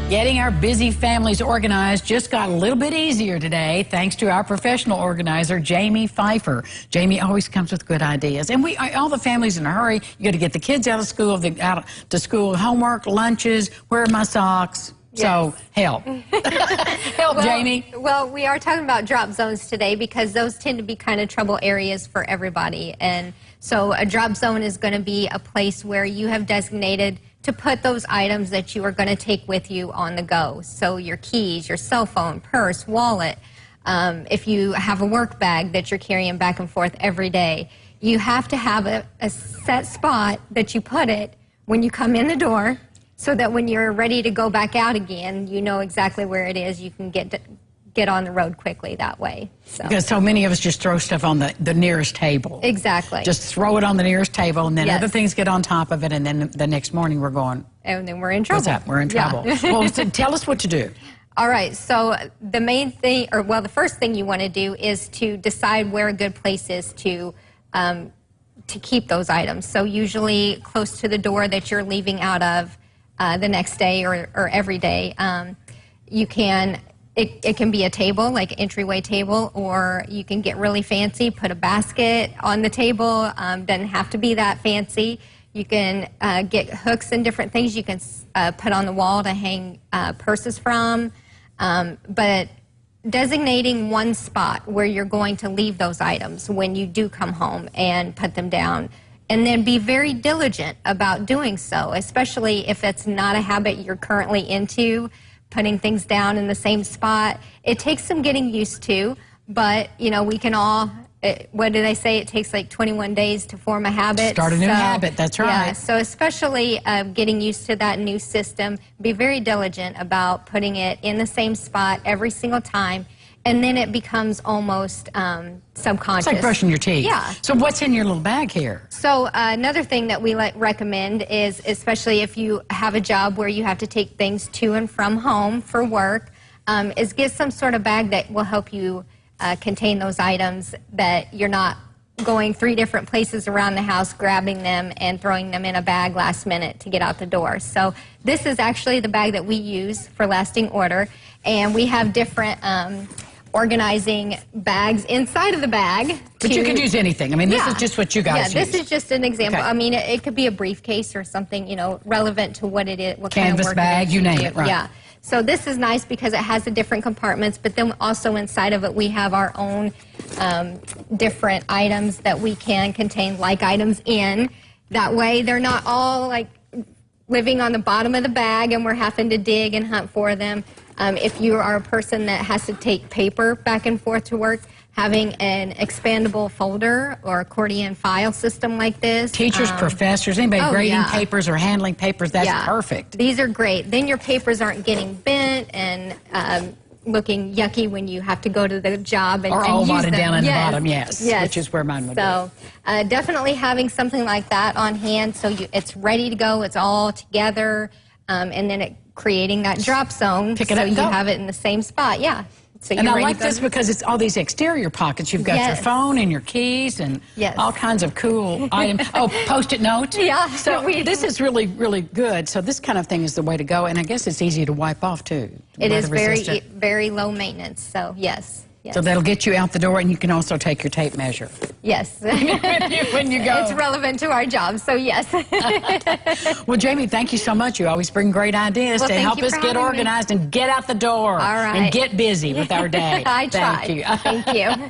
Getting our busy families organized just got a little bit easier today thanks to our professional organizer, Jamie Pfeiffer. Jamie always comes with good ideas. And all the families in a hurry. You got to get the kids out of school, homework, lunches, where are my socks? Yes. So, help. Help, Jamie. Well, we are talking about drop zones today because those tend to be kind of trouble areas for everybody. And so a drop zone is going to be a place where you have designated to put those items that you are going to take with you on the go. So your keys, your cell phone, purse, wallet. If you have a work bag that you're carrying back and forth every day, you have to have a set spot that you put it when you come in the door, so that when you're ready to go back out again, you know exactly where it is. You can get on the road quickly that way. So. Because so many of us just throw stuff on the nearest table. Exactly. Just throw it on the nearest table, and then other things get on top of it, and then the next morning we're going. And then we're in trouble. What's that? We're in trouble. Yeah. Well, so tell us what to do. All right, so the main thing, the first thing you want to do is to decide where a good place is to keep those items. So usually close to the door that you're leaving out of the next day or every day. It can be a table, like an entryway table, or you can get really fancy, put a basket on the table. Doesn't have to be that fancy. You can get hooks and different things you can put on the wall to hang purses from. But designating one spot where you're going to leave those items when you do come home and put them down. And then be very diligent about doing so, especially if it's not a habit you're currently into, putting things down in the same spot. It takes some getting used to, but, you know, we can all, what did I say? It takes like 21 days to form a habit. Start a new habit, that's right. Yeah, so especially getting used to that new system, be very diligent about putting it in the same spot every single time. And then it becomes almost subconscious. It's like brushing your teeth. Yeah. So what's in your little bag here? So another thing that we recommend is, especially if you have a job where you have to take things to and from home for work, is get some sort of bag that will help you contain those items, that you're not going 3 different places around the house, grabbing them and throwing them in a bag last minute to get out the door. So this is actually the bag that we use for lasting order, and we have different organizing bags inside of the bag. But you could use anything. I mean, this is just what you guys use. Yeah, this is just an example. Okay. I mean, it could be a briefcase or something, you know, relevant to what it is, what kind of work bag, you name it, right. Yeah. So this is nice because it has the different compartments, but then also inside of it we have our own different items that we can contain like items in. That way they're not all like living on the bottom of the bag and we're having to dig and hunt for them. If you are a person that has to take paper back and forth to work, having an expandable folder or accordion file system like this. Teachers, professors, anybody grading papers or handling papers, that's perfect. These are great. Then your papers aren't getting bent and looking yucky when you have to go to the job and use them. Or all wadded down in the bottom, yes, which is where mine would be. So definitely having something like that on hand so it's ready to go, it's all together, and then creating that drop zone so you have it in the same spot. Yeah. So and I like this because it's all these exterior pockets. You've got your phone and your keys and all kinds of cool items. Oh, Post-it notes. Yeah. So this is really, really good. So this kind of thing is the way to go. And I guess it's easy to wipe off, too. It is very low maintenance. So, yes. So that'll get you out the door, and you can also take your tape measure. Yes. when you go. It's relevant to our job, so yes. Well, Jamie, thank you so much. You always bring great ideas to help us get organized and get out the door. All right. And get busy with our day. I try. Thank you. Thank you.